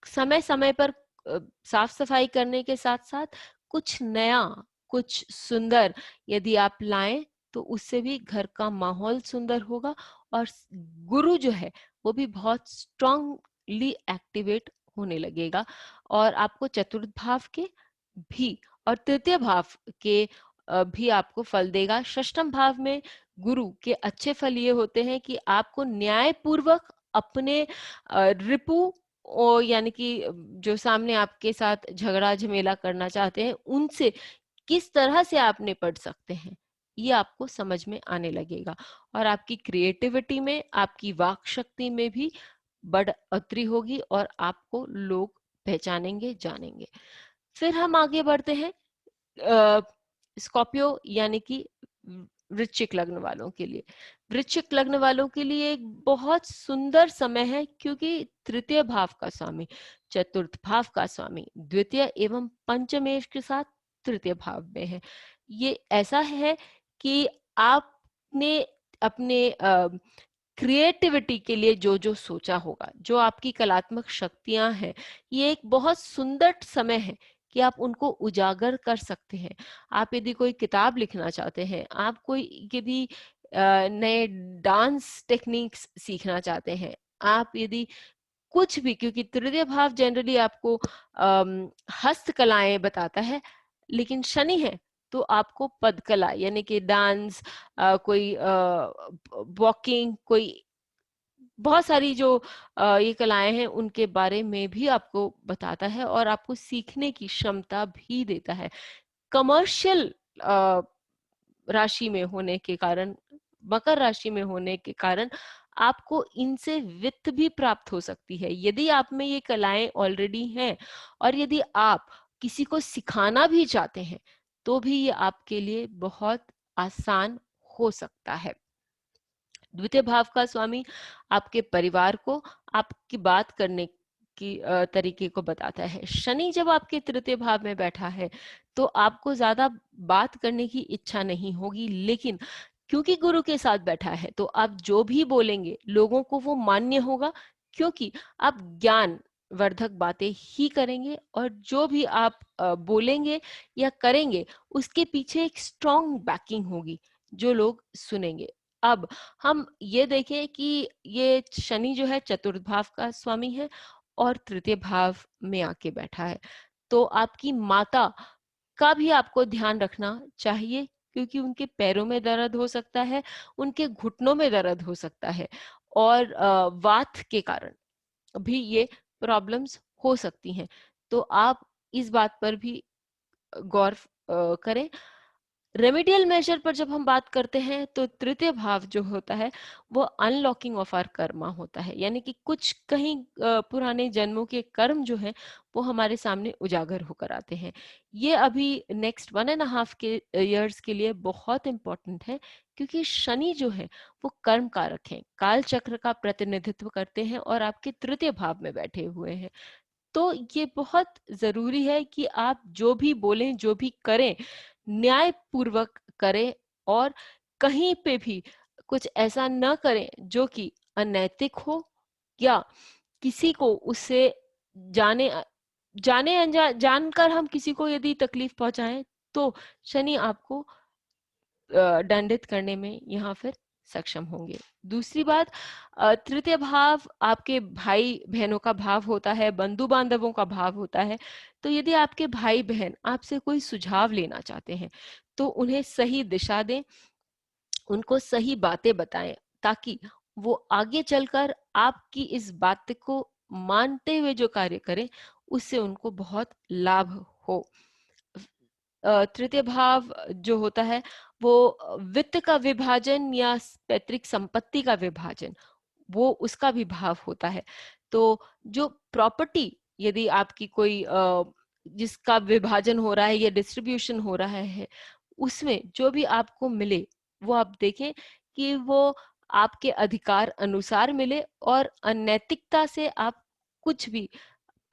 समय समय पर साफ सफाई करने के साथ साथ कुछ नया, कुछ सुंदर यदि आप लाएं, तो उससे भी घर का माहौल सुंदर होगा, और गुरु जो है वो भी बहुत स्ट्रांगली एक्टिवेट होने लगेगा, और आपको चतुर्थ भाव के भी और तृतीय भाव के भी आपको फल देगा। षष्ठम भाव में गुरु के अच्छे फल ये होते हैं कि आपको न्याय पूर्वक अपने रिपु, और यानी कि जो सामने आपके साथ झगड़ा झमेला करना चाहते हैं, उनसे किस तरह से आप निपट सकते हैं, ये आपको समझ में आने लगेगा, और आपकी क्रिएटिविटी में, आपकी वाक शक्ति में भी बढ़ोतरी होगी, और आपको लोग पहचानेंगे, जानेंगे। फिर हम आगे बढ़ते हैं स्कॉर्पियो यानी कि वृश्चिक लग्न वालों के लिए। वृश्चिक लग्न वालों के लिए एक बहुत सुंदर समय है, क्योंकि तृतीय भाव का स्वामी, चतुर्थ भाव का स्वामी, द्वितीय एवं पंचमेश के साथ तृतीय भाव में है। ये ऐसा है कि आपने अपने क्रिएटिविटी के लिए जो जो सोचा होगा, जो आपकी कलात्मक शक्तियां हैं, ये एक बहुत सुंदर समय है कि आप उनको उजागर कर सकते हैं। आप यदि कोई किताब लिखना चाहते हैं, आप कोई यदि नए डांस टेक्निक्स सीखना चाहते हैं, आप यदि कुछ भी, क्योंकि तृतीय भाव जनरली आपको हस्तकलाएं बताता है, लेकिन शनि है तो आपको पदकला यानी कि डांस, कोई वॉकिंग, कोई बहुत सारी जो ये कलाएं हैं, उनके बारे में भी आपको बताता है और आपको सीखने की क्षमता भी देता है। कमर्शियल राशि में होने के कारण, मकर राशि में होने के कारण, आपको इनसे वित्त भी प्राप्त हो सकती है। यदि आप में ये कलाएं ऑलरेडी हैं और यदि आप किसी को सिखाना भी चाहते हैं तो भी ये आपके लिए बहुत आसान हो सकता है। द्वितीय भाव का स्वामी आपके परिवार को, आपकी बात करने की तरीके को बताता है। शनि जब आपके तृतीय भाव में बैठा है तो आपको ज्यादा बात करने की इच्छा नहीं होगी, लेकिन क्योंकि गुरु के साथ बैठा है तो आप जो भी बोलेंगे लोगों को वो मान्य होगा, क्योंकि आप ज्ञान वर्धक बातें ही करेंगे और जो भी आप बोलेंगे या करेंगे उसके पीछे एक स्ट्रॉन्ग बैकिंग होगी जो लोग सुनेंगे। अब हम ये देखें कि ये शनि जो है चतुर्थ भाव का स्वामी है और तृतीय भाव में आके बैठा है, तो आपकी माता का भी आपको ध्यान रखना चाहिए, क्योंकि उनके पैरों में दर्द हो सकता है, उनके घुटनों में दर्द हो सकता है और वात के कारण भी ये प्रॉब्लम्स हो सकती हैं। तो आप इस बात पर भी गौर करें। रेमेडियल मेजर पर जब हम बात करते हैं तो तृतीय भाव जो होता है वो अनलॉकिंग ऑफ आर कर्मा होता है, यानी कि कुछ कहीं पुराने जन्मों के कर्म जो हैं वो हमारे सामने उजागर होकर आते हैं। ये अभी नेक्स्ट 1.5 के इयर्स के लिए बहुत इंपॉर्टेंट है, क्योंकि शनि जो है वो कर्म कारक है, काल चक्र का प्रतिनिधित्व करते हैं और आपके तृतीय भाव में बैठे हुए हैं। तो ये बहुत जरूरी है कि आप जो भी बोलें जो भी करें न्याय पूर्वक करें और कहीं पे भी कुछ ऐसा न करें जो कि अनैतिक हो या किसी को उससे जाने जाने अनजान जानकर हम किसी को यदि तकलीफ पहुंचाएं तो शनि आपको दंडित करने में यहाँ फिर सक्षम होंगे। दूसरी बात, तृतीय भाव आपके भाई बहनों का भाव होता है, बंधु बांधवों का भाव होता है। तो यदि आपके भाई बहन आपसे कोई सुझाव लेना चाहते हैं तो उन्हें सही दिशा दें, उनको सही बातें बताएं, ताकि वो आगे चलकर आपकी इस बात को मानते हुए जो कार्य करें उससे उनको बहुत लाभ हो। तृतीय भाव जो होता है वो वित्त का विभाजन या पैतृक संपत्ति का विभाजन, वो उसका भी भाव होता है। तो जो प्रॉपर्टी यदि आपकी कोई जिसका विभाजन हो रहा है या डिस्ट्रीब्यूशन हो रहा है, उसमें जो भी आपको मिले वो आप देखें कि वो आपके अधिकार अनुसार मिले और अनैतिकता से आप कुछ भी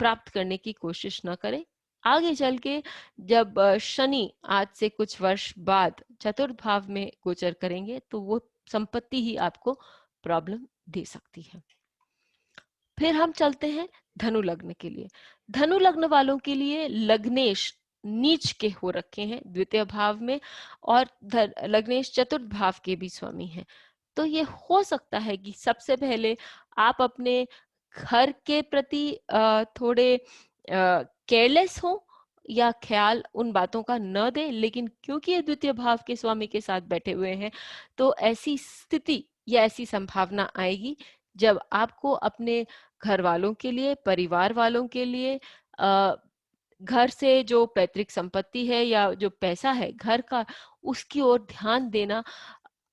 प्राप्त करने की कोशिश न करें। आगे चल के जब शनि आज से कुछ वर्ष बाद चतुर्थ भाव में गोचर करेंगे तो वो संपत्ति ही आपको प्रॉब्लम दे सकती है। फिर हम चलते हैं धनु लग्न के लिए। धनु लग्न वालों के लिए लग्नेश नीच के हो रखे हैं द्वितीय भाव में और लग्नेश चतुर्थ भाव के भी स्वामी हैं। तो ये हो सकता है कि सबसे पहले आप अपने घर के प्रति थोड़े केयरलेस हो या ख्याल उन बातों का न दे, लेकिन क्योंकि ये द्वितीय भाव के स्वामी के साथ बैठे हुए हैं तो ऐसी स्थिति या ऐसी संभावना आएगी जब आपको अपने घर वालों के लिए, परिवार वालों के लिए घर से जो पैतृक संपत्ति है या जो पैसा है घर का, उसकी ओर ध्यान देना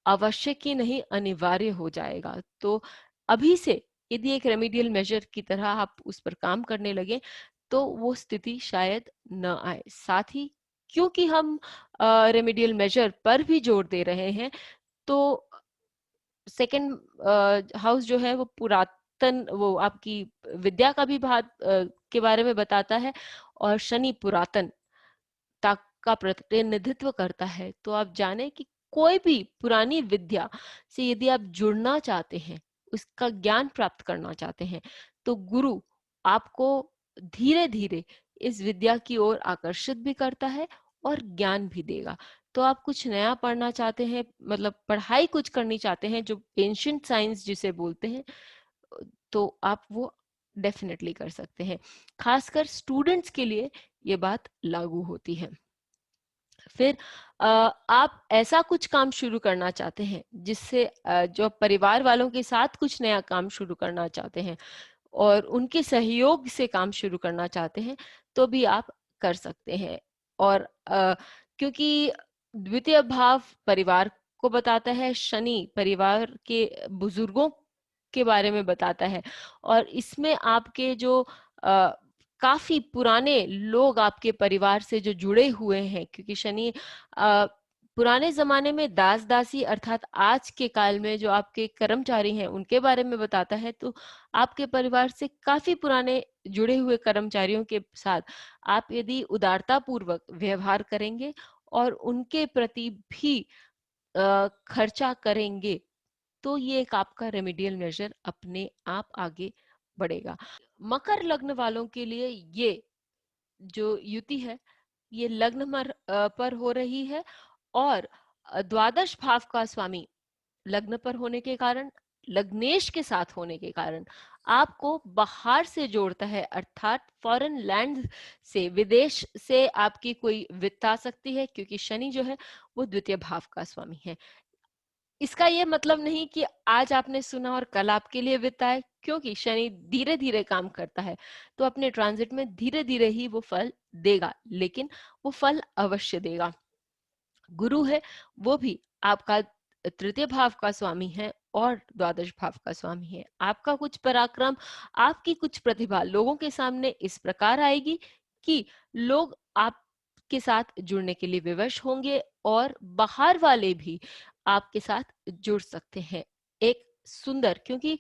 आवश्यक ही नहीं अनिवार्य हो जाएगा। तो अभी से यदि एक रेमेडियल मेजर की तरह आप उस पर काम करने लगे तो वो स्थिति शायद न आए। साथ ही क्योंकि हम रेमेडियल मेजर पर भी जोर दे रहे हैं तो सेकंड हाउस जो है वो पुरातन, वो आपकी विद्या का भी भाग के बारे में बताता है और शनि पुरातन का प्रतिनिधित्व करता है। तो आप जाने कि कोई भी पुरानी विद्या से यदि आप जुड़ना चाहते हैं, उसका ज्ञान प्राप्त करना चाहते हैं, तो गुरु आपको धीरे धीरे इस विद्या की ओर आकर्षित भी करता है और ज्ञान भी देगा। तो आप कुछ नया पढ़ना चाहते हैं, मतलब पढ़ाई कुछ करनी चाहते हैं जो एंशियंट साइंस जिसे बोलते हैं, तो आप वो डेफिनेटली कर सकते हैं। खासकर स्टूडेंट्स के लिए ये बात लागू होती है। फिर आप ऐसा कुछ काम शुरू करना चाहते हैं जिससे जो परिवार वालों के साथ कुछ नया काम शुरू करना चाहते हैं और उनके सहयोग से काम शुरू करना चाहते हैं तो भी आप कर सकते हैं। और क्योंकि द्वितीय भाव परिवार को बताता है, शनि परिवार के बुजुर्गों के बारे में बताता है। और इसमें आपके जो अ, काफी पुराने लोग आपके परिवार से जो जुड़े हुए हैं, क्योंकि शनि पुराने जमाने में दास दासी अर्थात आज के काल में जो आपके कर्मचारी हैं उनके बारे में बताता है। तो आपके परिवार से काफी पुराने जुड़े हुए कर्मचारियों के साथ आप यदि उदारता पूर्वक व्यवहार करेंगे और उनके प्रति भी खर्चा करेंगे, तो ये एक आपका रेमेडियल मेजर अपने आप आगे बढ़ेगा। मकर लग्न वालों के लिए ये जो युति है, ये पर हो रही है, और द्वादश भाव का स्वामी लग्न पर होने के कारण, लग्नेश के साथ होने के कारण आपको बाहर से जोड़ता है, अर्थात फॉरेन लैंड से, विदेश से आपकी कोई वित्त आ सकती है, क्योंकि शनि जो है वो द्वितीय भाव का स्वामी है। इसका ये मतलब नहीं कि आज आपने सुना और कल आपके लिए वित्त आए, क्योंकि शनि धीरे धीरे काम करता है, तो अपने ट्रांजिट में धीरे धीरे ही वो फल देगा, लेकिन वो फल अवश्य देगा। गुरु है वो भी आपका तृतीय भाव का स्वामी है और द्वादश भाव का स्वामी है। आपका कुछ पराक्रम, आपकी कुछ प्रतिभा लोगों के सामने इस प्रकार आएगी कि लोग आपके साथ जुड़ने के लिए विवश होंगे, और बाहर वाले भी आपके साथ जुड़ सकते हैं। एक सुंदर, क्योंकि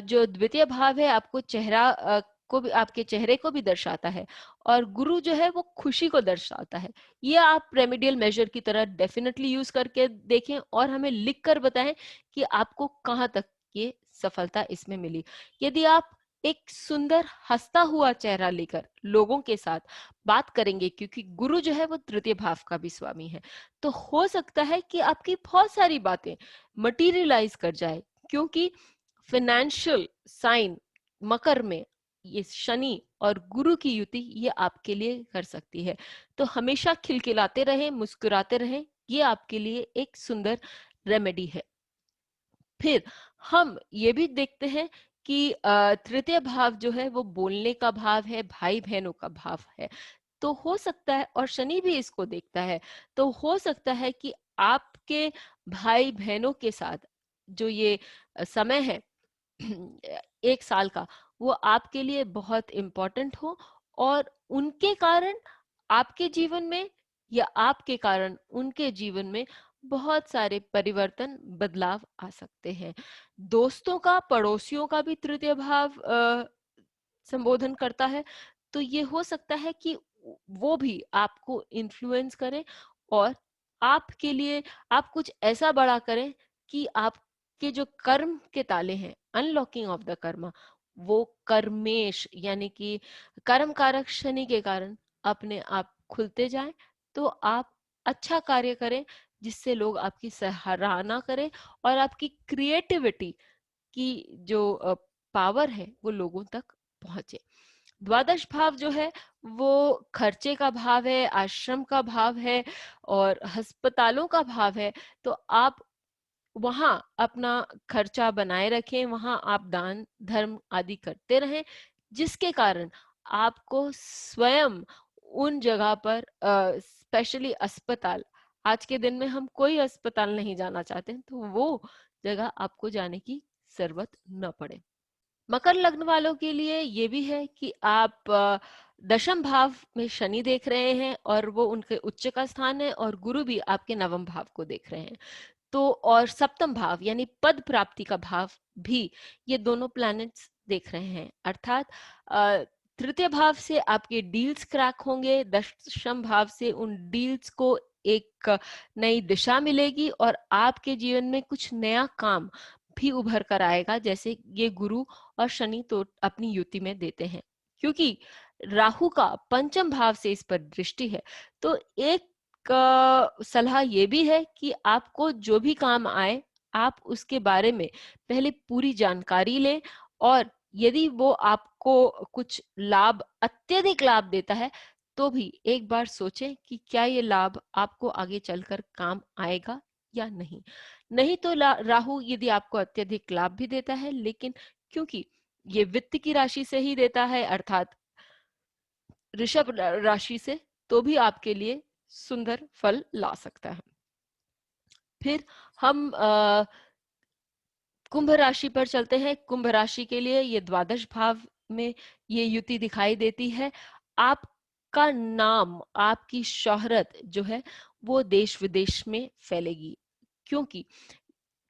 जो द्वितीय भाव है आपको चेहरा को भी, आपके चेहरे को भी दर्शाता है, और गुरु जो है वो खुशी को दर्शाता है। ये आप रेमेडियल मेजर की तरह डेफिनेटली यूज करके देखें और हमें लिख कर बताएं कि आपको कहाँ तक ये सफलता इसमें मिली। यदि आप एक सुंदर हंसता हुआ चेहरा लेकर लोगों के साथ बात करेंगे, क्योंकि गुरु जो है वो तृतीय भाव का भी स्वामी है, तो हो सकता है कि आपकी बहुत सारी बातें मटीरियलाइज कर जाए, क्योंकि फाइनेंशियल साइन मकर में ये शनि और गुरु की युति ये आपके लिए कर सकती है। तो हमेशा खिलखिलाते रहें, मुस्कुराते रहें, ये आपके लिए एक सुंदर रेमेडी है। फिर हम ये भी देखते हैं कि तृतीय भाव जो है वो बोलने का भाव है, भाई बहनों का भाव है। तो हो सकता है, और शनि भी इसको देखता है, तो हो सकता है कि आपके भाई बहनों के साथ जो ये समय है 1 साल का, वो आपके लिए बहुत इम्पोर्टेंट हो, और उनके कारण आपके जीवन में या आपके कारण उनके जीवन में बहुत सारे परिवर्तन, बदलाव आ सकते हैं। दोस्तों का, पड़ोसियों का भी तृतीय भाव संबोधन करता है, तो ये हो सकता है कि वो भी आपको इन्फ्लुएंस करें, और आपके लिए आप कुछ ऐसा बड़ा करें कि आपके जो कर्म के ताले हैं, अनलॉकिंग ऑफ द कर्मा, वो कर्मेश यानी कि कर्म कारक शनि के कारण अपने आप खुलते जाएं। तो आप अच्छा कार्य करें जिससे लोग आपकी सराहना करें, और आपकी क्रिएटिविटी की जो पावर है वो लोगों तक पहुंचे। द्वादश भाव जो है वो खर्चे का भाव है, आश्रम का भाव है, और अस्पतालों का भाव है। तो आप वहां अपना खर्चा बनाए रखें, वहां आप दान धर्म आदि करते रहें, जिसके कारण आपको स्वयं उन जगह पर, स्पेशली अस्पताल, आज के दिन में हम कोई अस्पताल नहीं जाना चाहते, तो वो जगह आपको जाने की जरूरत न पड़े। मकर लग्न वालों के लिए ये भी है कि आप दशम भाव में शनि देख रहे हैं, और वो उनके उच्च का स्थान है, और गुरु भी आपके नवम भाव को देख रहे हैं। तो और सप्तम भाव यानी पद प्राप्ति का भाव भी ये दोनों प्लैनेट्स देख रहे हैं, अर्थात तृतीय भाव से आपके डील्स क्रैक होंगे, दशम भाव से उन डील्स को एक नई दिशा मिलेगी, और आपके जीवन में कुछ नया काम भी उभर कर आएगा, जैसे ये गुरु और शनि तो अपनी युति में देते हैं। क्योंकि राहु का पंचम भाव से इस पर दृष्टि है, तो एक सलाह ये भी है कि आपको जो भी काम आए, आप उसके बारे में पहले पूरी जानकारी लें, और यदि वो आपको कुछ लाभ, अत्यधिक लाभ देता है, तो भी एक बार सोचें कि क्या ये लाभ आपको आगे चलकर काम आएगा या नहीं। नहीं तो राहु यदि आपको अत्यधिक लाभ भी देता है, लेकिन क्योंकि ये वित्त की राशि से ही देता है, अर्थात ऋषभ राशि से, तो भी आपके लिए सुंदर फल ला सकता है। फिर हम कुंभ राशि पर चलते हैं। कुंभ राशि के लिए ये द्वादश भाव में ये युति दिखाई देती है। आपका नाम, आपकी शोहरत जो है वो देश विदेश में फैलेगी, क्योंकि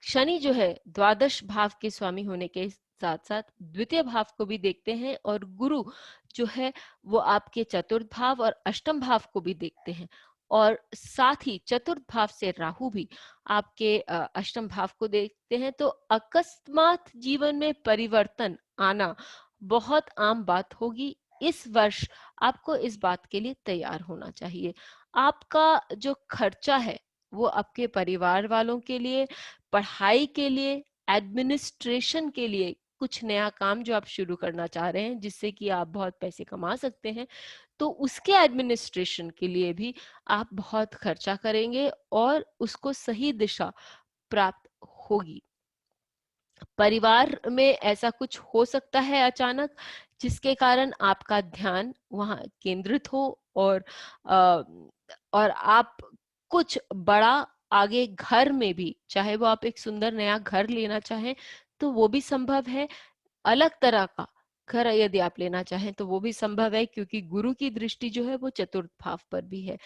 शनि जो है द्वादश भाव के स्वामी होने के साथ साथ द्वितीय भाव को भी देखते हैं, और गुरु जो है वो आपके चतुर्थ भाव और अष्टम भाव को भी देखते हैं, और साथ ही चतुर्थ भाव से राहु भी आपके अष्टम भाव को देखते हैं। तो अकस्मात जीवन में परिवर्तन आना बहुत आम बात होगी। इस वर्ष आपको इस बात के लिए तैयार होना चाहिए। आपका जो खर्चा है वो आपके परिवार वालों के लिए, पढ़ाई के लिए, एडमिनिस्ट्रेशन के लिए, कुछ नया काम जो आप शुरू करना चाह रहे हैं जिससे कि आप बहुत पैसे कमा सकते हैं, तो उसके एडमिनिस्ट्रेशन के लिए भी आप बहुत खर्चा करेंगे और उसको सही दिशा प्राप्त होगी। परिवार में ऐसा कुछ हो सकता है अचानक जिसके कारण आपका ध्यान वहां केंद्रित हो, अ, और आप कुछ बड़ा आगे घर में भी, चाहे वो आप एक सुंदर नया घर लेना चाहें तो वो भी संभव है, अलग तरह का घर यदि आप लेना चाहें तो वो भी संभव है, क्योंकि गुरु की दृष्टि जो है वो चतुर्थ भाव पर भी है।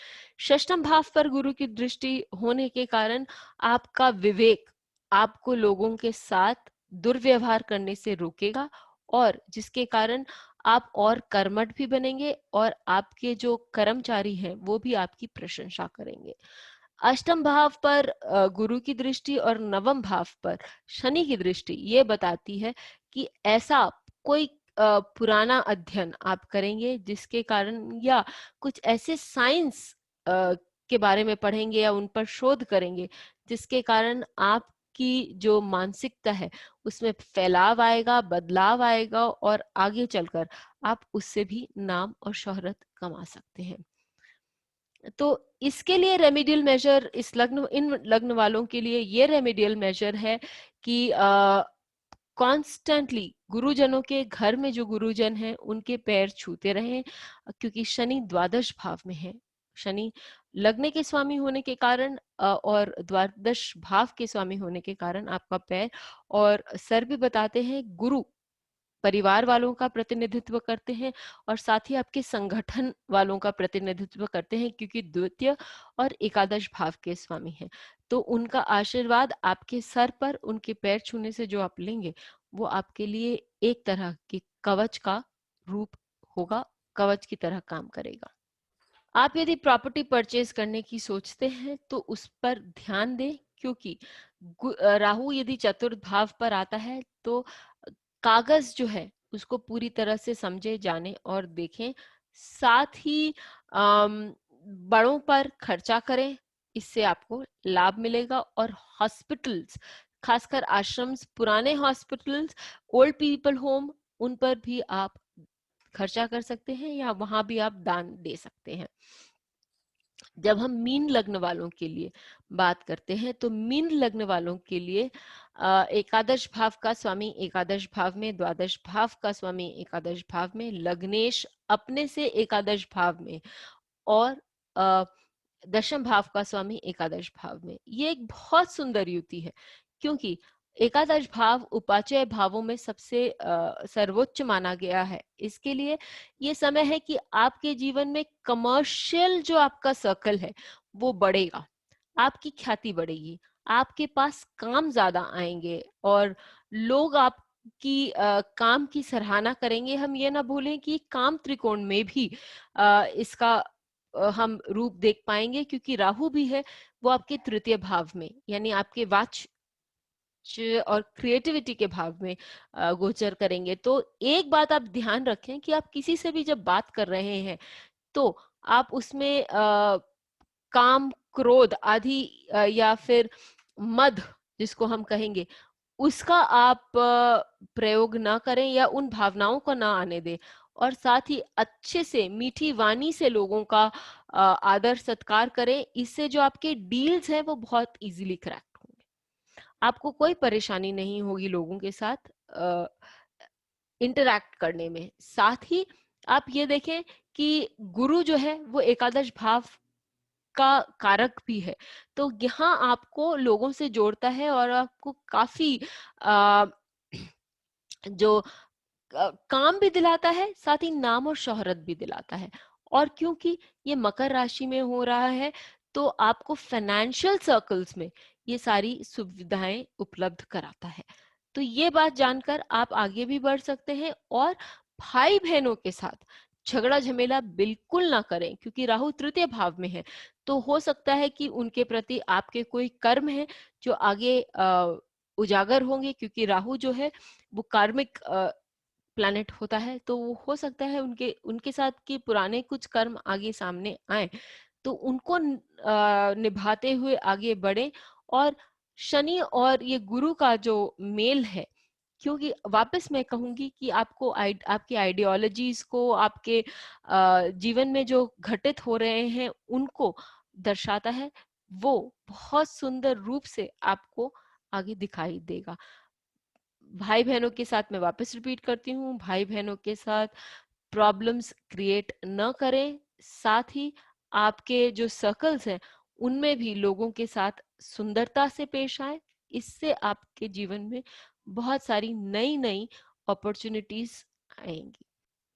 षष्ठम भाव पर गुरु की दृष्टि होने के कारण आपका विवेक आपको लोगों के साथ दुर्व्यवहार करने से रोकेगा, और जिसके कारण आप और कर्मठ भी बनेंगे और आपके जो कर्मचारी हैं वो भी आपकी प्रशंसा करेंगे। अष्टम भाव पर गुरु की दृष्टि और नवम भाव पर शनि की दृष्टि ये बताती है कि ऐसा कोई पुराना अध्ययन आप करेंगे जिसके कारण, या कुछ ऐसे साइंस के बारे में पढ़ेंगे या उन पर शोध करेंगे जिसके कारण आपकी जो मानसिकता है उसमें फैलाव आएगा, बदलाव आएगा, और आगे चलकर आप उससे भी नाम और शोहरत कमा सकते हैं। तो इसके लिए रेमेडियल मेजर, इन लग्न वालों के लिए ये रेमेडियल मेजर है कि कॉन्स्टेंटली गुरुजनों के घर में जो गुरुजन हैं उनके पैर छूते रहें, क्योंकि शनि द्वादश भाव में है। शनि लग्न के स्वामी होने के कारण और द्वादश भाव के स्वामी होने के कारण आपका पैर और सर भी बताते हैं। गुरु परिवार वालों का प्रतिनिधित्व करते हैं और साथ ही आपके संगठन वालों का प्रतिनिधित्व करते हैं, क्योंकि द्वितीय और एकादश भाव के स्वामी हैं। तो उनका आशीर्वाद आपके सर पर, उनके पैर छूने से जो आप लेंगे वो आपके लिए एक तरह के कवच का रूप होगा, कवच की तरह काम करेगा। आप यदि प्रॉपर्टी परचेज करने की सोचते हैं तो उस पर ध्यान दें, क्योंकि राहु यदि चतुर्थ भाव पर आता है तो कागज जो है उसको पूरी तरह से समझे, जाने और देखें। साथ ही बड़ों पर खर्चा करें, इससे आपको लाभ मिलेगा। और हॉस्पिटल्स, खासकर आश्रम्स, पुराने हॉस्पिटल्स, ओल्ड पीपल होम, उन पर भी आप खर्चा कर सकते हैं या वहां भी आप दान दे सकते हैं। जब हम मीन लग्न वालों के लिए बात करते हैं तो मीन लग्न वालों के लिए एकादश भाव का स्वामी एकादश भाव में, द्वादश भाव का स्वामी एकादश भाव में, लग्नेश अपने से एकादश भाव में, और अ, दशम भाव का स्वामी एकादश भाव में। ये एक बहुत सुंदर युति है, क्योंकि एकादश भाव उपाचय भावों में सबसे सर्वोच्च माना गया है। इसके लिए ये समय है कि आपके जीवन में कमर्शियल जो आपका सर्कल है वो बढ़ेगा, आपकी ख्याति बढ़ेगी, आपके पास काम ज्यादा आएंगे और लोग आपकी काम की सराहना करेंगे। हम ये ना भूलें कि काम त्रिकोण में भी इसका हम रूप देख पाएंगे, क्योंकि राहु भी है वो आपके तृतीय भाव में, यानी आपके वाच और क्रिएटिविटी के भाव में गोचर करेंगे। तो एक बात आप ध्यान रखें कि आप किसी से भी जब बात कर रहे हैं तो आप उसमें काम, क्रोध आदि या फिर मद जिसको हम कहेंगे उसका आप प्रयोग ना करें या उन भावनाओं को ना आने दें। और साथ ही अच्छे से मीठी वाणी से लोगों का आदर सत्कार करें, इससे जो आपके डील्स हैं वो बहुत इजीली क्रैक होंगे, आपको कोई परेशानी नहीं होगी लोगों के साथ इंटरैक्ट करने में। साथ ही आप ये देखें कि गुरु जो है वो एकादश भाव का कारक भी है। तो यहाँ आपको लोगों से जोड़ता है और आपको काफी अ, जो काम भी दिलाता है, साथ ही नाम और शोहरत भी दिलाता है। और क्योंकि ये मकर राशि में हो रहा है, तो आपको फाइनेंशियल सर्कल्स में ये सारी सुविधाएं उपलब्ध कराता है। तो ये बात जानकर आप आगे भी बढ़ सकते हैं और भाई बहनों के साथ झगड़ा झमेला बिल्कुल ना करें, क्योंकि राहु तृतीय भाव में है। तो हो सकता है कि उनके प्रति आपके कोई कर्म है जो आगे उजागर होंगे, क्योंकि राहु जो है वो कार्मिक प्लैनेट होता है। तो वो हो सकता है उनके उनके साथ के पुराने कुछ कर्म आगे सामने आए, तो उनको निभाते हुए आगे बढ़े। और शनि और ये गुरु का जो मेल है, क्योंकि वापस मैं कहूंगी कि आपको आपकी आइडियोलॉजीज को, आपके जीवन में जो घटित हो रहे हैं उनको दर्शाता है, वो बहुत सुंदर रूप से आपको आगे दिखाई देगा। भाई बहनों के साथ मैं वापस रिपीट करती हूँ, भाई बहनों के साथ प्रॉब्लम्स क्रिएट न करें। साथ ही आपके जो सर्कल्स हैं उनमें भी लोगों के साथ सुंदरता से पेश आए। इससे आपके जीवन में बहुत सारी नई नई अपॉर्चुनिटीज आएंगी।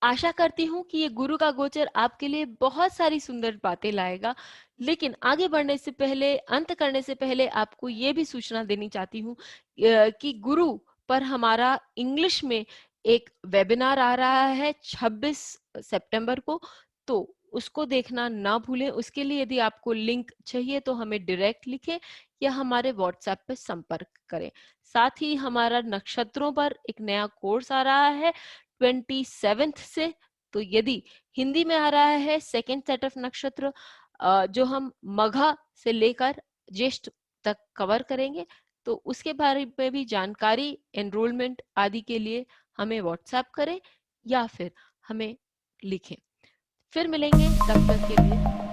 आशा करती हूँ कि ये गुरु का गोचर आपके लिए बहुत सारी सुंदर बातें लाएगा। लेकिन आगे बढ़ने से पहले, अंत करने से पहले, आपको ये भी सूचना देनी चाहती हूँ कि गुरु पर हमारा इंग्लिश में एक वेबिनार आ रहा है 26 सितंबर को। तो उसको देखना ना भूलें। उसके लिए यदि आपको लिंक चाहिए तो हमें डायरेक्ट लिखें या हमारे व्हाट्सएप पे संपर्क करें। साथ ही हमारा नक्षत्रों पर एक नया कोर्स आ रहा है 27 से। तो यदि हिंदी में आ रहा है सेकेंड सेट ऑफ नक्षत्र, जो हम मघा से लेकर ज्येष्ठ तक कवर करेंगे, तो उसके बारे में भी जानकारी, एनरोलमेंट आदि के लिए हमें व्हाट्सएप करें या फिर हमें लिखें। फिर मिलेंगे, तब तक के लिए